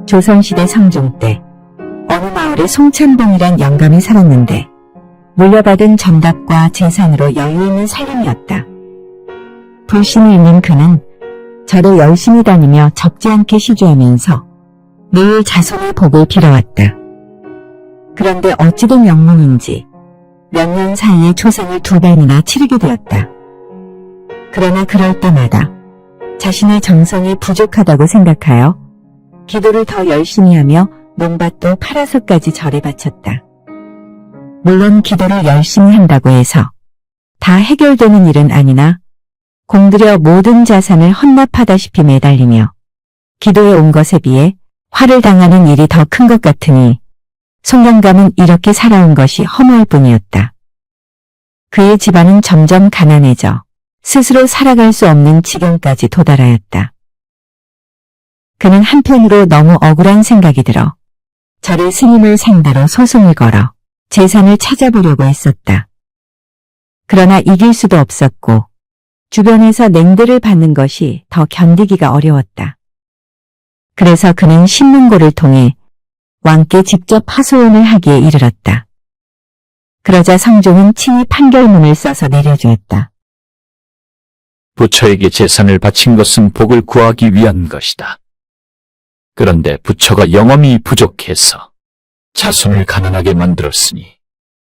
조선시대 성종 때 어느 마을에 송찬봉이란 영감이 살았는데 물려받은 전답과 재산으로 여유있는 삶이었다. 불신이 있는 그는 절에 열심히 다니며 적지 않게 시주하면서 늘 자손의 복을 빌어왔다. 그런데 어찌된 영문인지 몇 년 사이에 초상을 2번이나 치르게 되었다. 그러나 그럴 때마다 자신의 정성이 부족하다고 생각하여 기도를 더 열심히 하며 논밭도 팔아서까지 절에 바쳤다. 물론 기도를 열심히 한다고 해서 다 해결되는 일은 아니나 공들여 모든 자산을 헌납하다시피 매달리며 기도에 온 것에 비해 화를 당하는 일이 더 큰 것 같으니 송영감은 이렇게 살아온 것이 허무할 뿐이었다. 그의 집안은 점점 가난해져 스스로 살아갈 수 없는 지경까지 도달하였다. 그는 한편으로 너무 억울한 생각이 들어 절의 스님을 상대로 소송을 걸어 재산을 찾아보려고 했었다. 그러나 이길 수도 없었고 주변에서 냉대를 받는 것이 더 견디기가 어려웠다. 그래서 그는 신문고를 통해 왕께 직접 하소연을 하기에 이르렀다. 그러자 성종은 친히 판결문을 써서 내려주었다. 부처에게 재산을 바친 것은 복을 구하기 위한 것이다. 그런데 부처가 영험이 부족해서 자손을 가난하게 만들었으니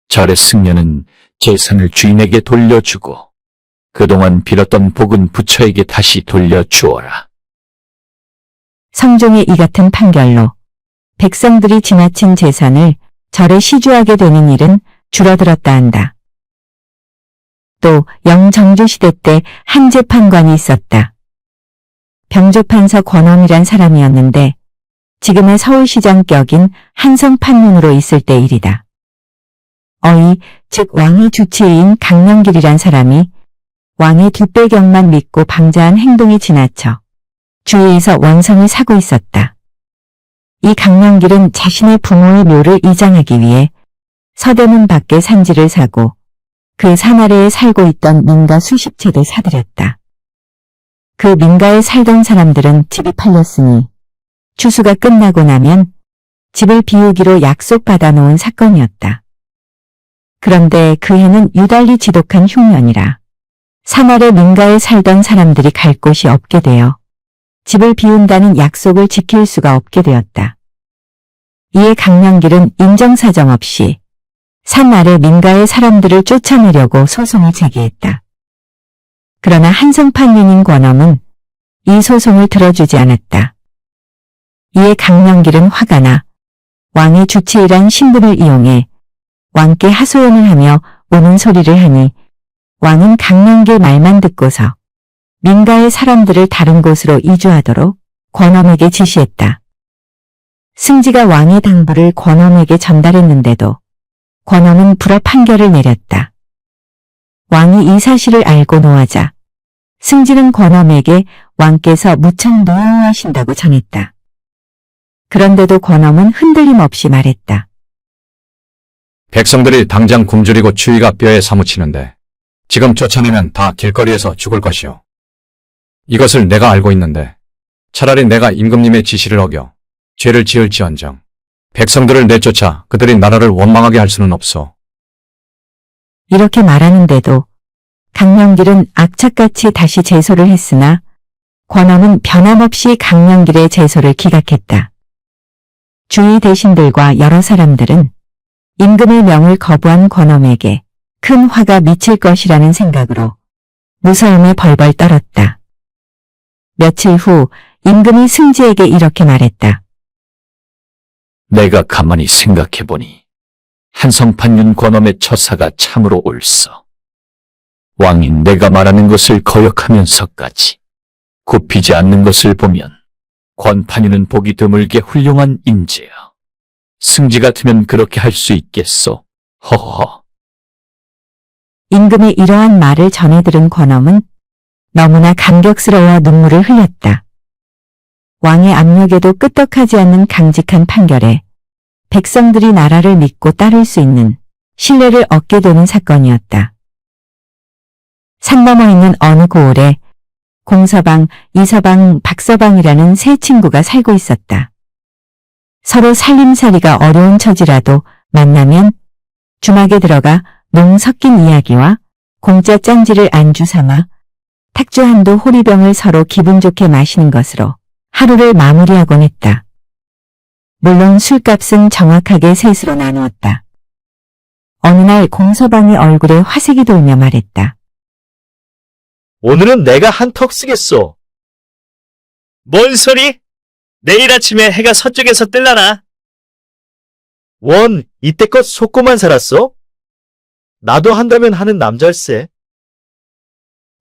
절의 승려는 재산을 주인에게 돌려주고 그동안 빌었던 복은 부처에게 다시 돌려주어라. 성종의 이 같은 판결로 백성들이 지나친 재산을 절에 시주하게 되는 일은 줄어들었다 한다. 또 영정주시대 때 한 재판관이 있었다. 병조판서 권엄이란 사람이었는데 지금의 서울시장 격인 한성판문으로 있을 때 일이다. 어이, 즉 왕의 주치의인 강명길이란 사람이 왕의 뒷배경만 믿고 방자한 행동이 지나쳐 주위에서 원성을 사고 있었다. 이 강명길은 자신의 부모의 묘를 이장하기 위해 서대문 밖에 산지를 사고 그 산 아래에 살고 있던 민가 수십 채를 사들였다. 그 민가에 살던 사람들은 집이 팔렸으니 추수가 끝나고 나면 집을 비우기로 약속받아 놓은 사건이었다. 그런데 그 해는 유달리 지독한 흉년이라 산 아래 민가에 살던 사람들이 갈 곳이 없게 되어 집을 비운다는 약속을 지킬 수가 없게 되었다. 이에 강명길은 인정사정 없이 산 아래 민가의 사람들을 쫓아내려고 소송을 제기했다. 그러나 한성판윤인 권엄은 이 소송을 들어주지 않았다. 이에 강명길은 화가 나 왕의 주치의란 신분을 이용해 왕께 하소연을 하며 우는 소리를 하니 왕은 강명길 말만 듣고서 민가의 사람들을 다른 곳으로 이주하도록 권엄에게 지시했다. 승지가 왕의 당부를 권엄에게 전달했는데도 권엄은 불허 판결을 내렸다. 왕이 이 사실을 알고 노하자 승지는 권엄에게 왕께서 무척 노여워하신다고 전했다. 그런데도 권엄은 흔들림 없이 말했다. 백성들이 당장 굶주리고 추위가 뼈에 사무치는데 지금 쫓아내면 다 길거리에서 죽을 것이오. 이것을 내가 알고 있는데 차라리 내가 임금님의 지시를 어겨 죄를 지을지언정 백성들을 내쫓아 그들이 나라를 원망하게 할 수는 없소. 이렇게 말하는데도 강명길은 악착같이 다시 제소를 했으나 권엄은 변함없이 강명길의 제소를 기각했다. 주위 대신들과 여러 사람들은 임금의 명을 거부한 권엄에게 큰 화가 미칠 것이라는 생각으로 무서움에 벌벌 떨었다. 며칠 후 임금이 승지에게 이렇게 말했다. 내가 가만히 생각해보니 한성판윤 권엄의 처사가 참으로 옳소. 왕이 내가 말하는 것을 거역하면서까지 굽히지 않는 것을 보면 권판윤은 보기 드물게 훌륭한 인재여. 승지 같으면 그렇게 할 수 있겠소. 허허. 임금의 이러한 말을 전해 들은 권엄은 너무나 감격스러워 눈물을 흘렸다. 왕의 압력에도 끄떡하지 않는 강직한 판결에 백성들이 나라를 믿고 따를 수 있는 신뢰를 얻게 되는 사건이었다. 산 너머 있는 어느 고을에 공서방, 이서방, 박서방이라는 세 친구가 살고 있었다. 서로 살림살이가 어려운 처지라도 만나면 주막에 들어가 농 섞인 이야기와 공짜 짠지를 안주 삼아 탁주 한두 호리병을 서로 기분 좋게 마시는 것으로 하루를 마무리하곤 했다. 물론 술값은 정확하게 셋으로 나누었다. 어느 날 공서방이 얼굴에 화색이 돌며 말했다. 오늘은 내가 한턱 쓰겠소. 뭔 소리? 내일 아침에 해가 서쪽에서 뜰라나? 원, 이때껏 속고만 살았어? 나도 한다면 하는 남자일세.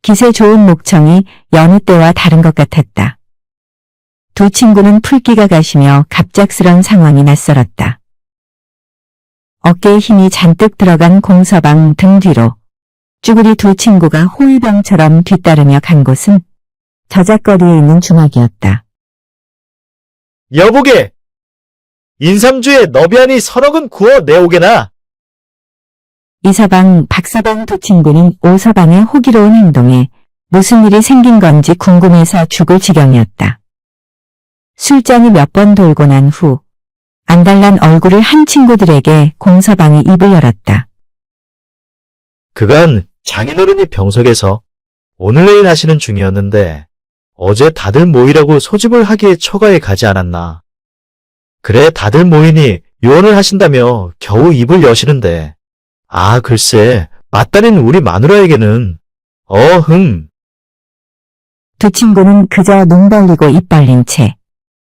기세 좋은 목청이 여느 때와 다른 것 같았다. 두 친구는 풀기가 가시며 갑작스런 상황이 낯설었다. 어깨에 힘이 잔뜩 들어간 공서방 등 뒤로 쭈구리 두 친구가 호위병처럼 뒤따르며 간 곳은 저작거리에 있는 주막이었다. 여보게! 인삼주에 너비하니 서럭은 구워 내오게나. 이서방, 박서방 두 친구는 오서방의 호기로운 행동에 무슨 일이 생긴 건지 궁금해서 죽을 지경이었다. 술잔이 몇 번 돌고 난 후 안달난 얼굴을 한 친구들에게 공서방이 입을 열었다. 그간 장인어른이 병석에서 오늘 내일 하시는 중이었는데 어제 다들 모이라고 소집을 하기에 처가에 가지 않았나. 그래 다들 모이니 유언을 하신다며 겨우 입을 여시는데 아 글쎄 맞다는 우리 마누라에게는 두 친구는 그저 눈 벌리고 입 벌린 채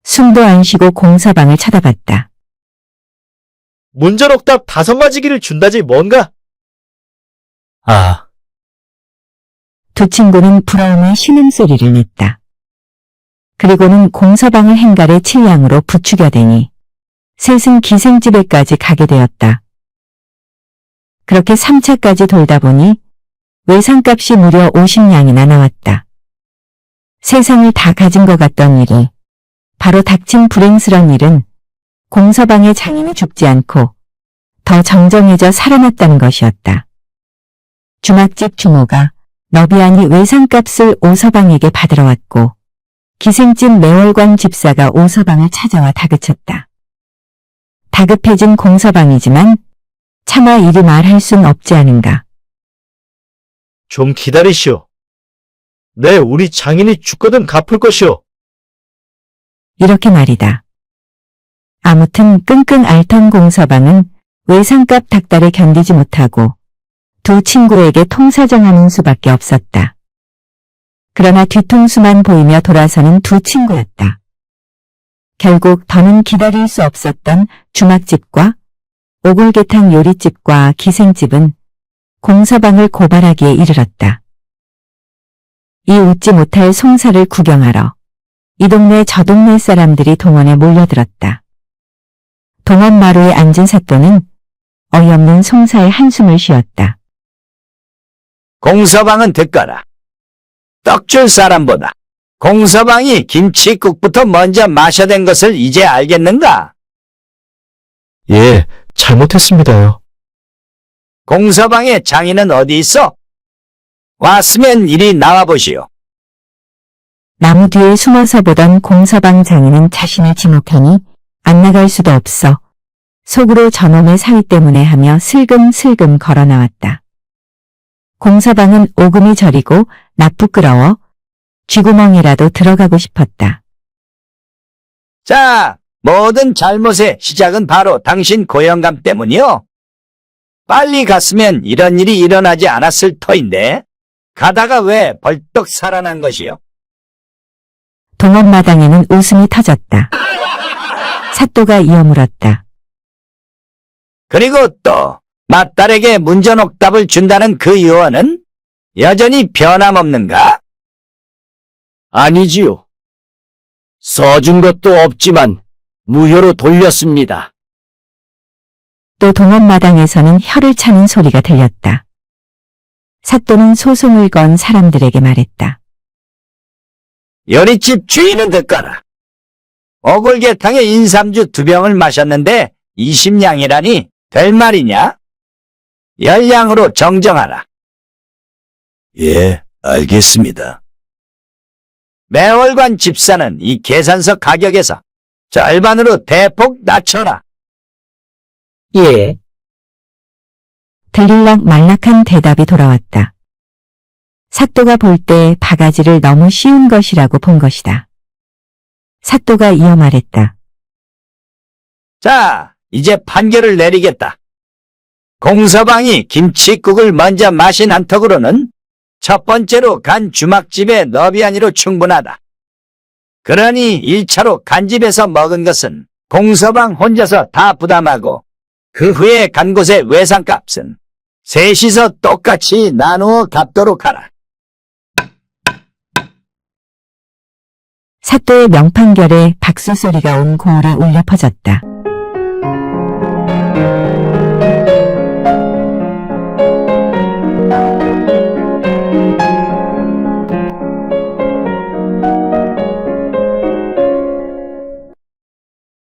숨도 안 쉬고 공서방을 쳐다봤다. 문전옥답 5마지기를 준다지 뭔가. 아, 두 친구는 부러움에 신음소리를 냈다. 그리고는 공서방을 행갈에 칠량으로 부추겨대니 셋은 기생집에까지 가게 되었다. 그렇게 3차까지 돌다 보니 외상값이 무려 50냥이나 나왔다. 세상을 다 가진 것 같던 일에 바로 닥친 불행스런 일은 공서방의 장인이 죽지 않고 더 정정해져 살아났다는 것이었다. 주막집 주모가 너비아니 외상값을 오서방에게 받으러 왔고 기생집 매월관 집사가 오서방을 찾아와 다그쳤다. 다급해진 공서방이지만 차마 이리 말할 순 없지 않은가. 좀 기다리시오. 네 우리 장인이 죽거든 갚을 것이오. 이렇게 말이다. 아무튼 끙끙 앓던 공서방은 외상값 닥달에 견디지 못하고 두 친구에게 통사정하는 수밖에 없었다. 그러나 뒤통수만 보이며 돌아서는 두 친구였다. 결국 더는 기다릴 수 없었던 주막집과 오골개탕 요리집과 기생집은 공서방을 고발하기에 이르렀다. 이 웃지 못할 송사를 구경하러 이 동네 저 동네 사람들이 동원에 몰려들었다. 동원 마루에 앉은 사또는 어이없는 송사의 한숨을 쉬었다. 공서방은 듣거라. 떡 줄 사람보다 공서방이 김치국부터 먼저 마셔댄 것을 이제 알겠는가? 예, 잘못했습니다요. 공서방의 장인은 어디 있어? 왔으면 이리 나와보시오. 나무 뒤에 숨어서 보던 공서방 장인은 자신을 지목하니 안 나갈 수도 없어 속으로 저놈의 사위 때문에 하며 슬금슬금 걸어 나왔다. 공서방은 오금이 저리고 나쁘끄러워 쥐구멍이라도 들어가고 싶었다. 자, 모든 잘못의 시작은 바로 당신 고영감 때문이요. 빨리 갔으면 이런 일이 일어나지 않았을 터인데 가다가 왜 벌떡 살아난 것이요? 동원마당에는 웃음이 터졌다. 사또가 이어 물었다. 그리고 또 맏딸에게 문전옥답을 준다는 그 유언은 여전히 변함없는가? 아니지요. 써준 것도 없지만 무효로 돌렸습니다. 또 동원마당에서는 혀를 차는 소리가 들렸다. 사또는 소송을 건 사람들에게 말했다. 요리집 주인은 듣거라. 오골개탕에 인삼주 2병을 마셨는데 20냥이라니 될 말이냐? 10냥으로 정정하라. 예, 알겠습니다. 매월관 집사는 이 계산서 가격에서 절반으로 대폭 낮춰라. 예. 들릴락 말락한 대답이 돌아왔다. 사또가 볼 때 바가지를 너무 씌운 것이라고 본 것이다. 사또가 이어 말했다. 자, 이제 판결을 내리겠다. 공서방이 김치국을 먼저 마신 한턱으로는 첫 번째로 간 주막집의 너비아니로 충분하다. 그러니 1차로 간집에서 먹은 것은 공서방 혼자서 다 부담하고 그 후에 간 곳의 외상값은 셋이서 똑같이 나누어 갚도록 하라. 사또의 명판결에 박수 소리가 온 고을에 울려 퍼졌다.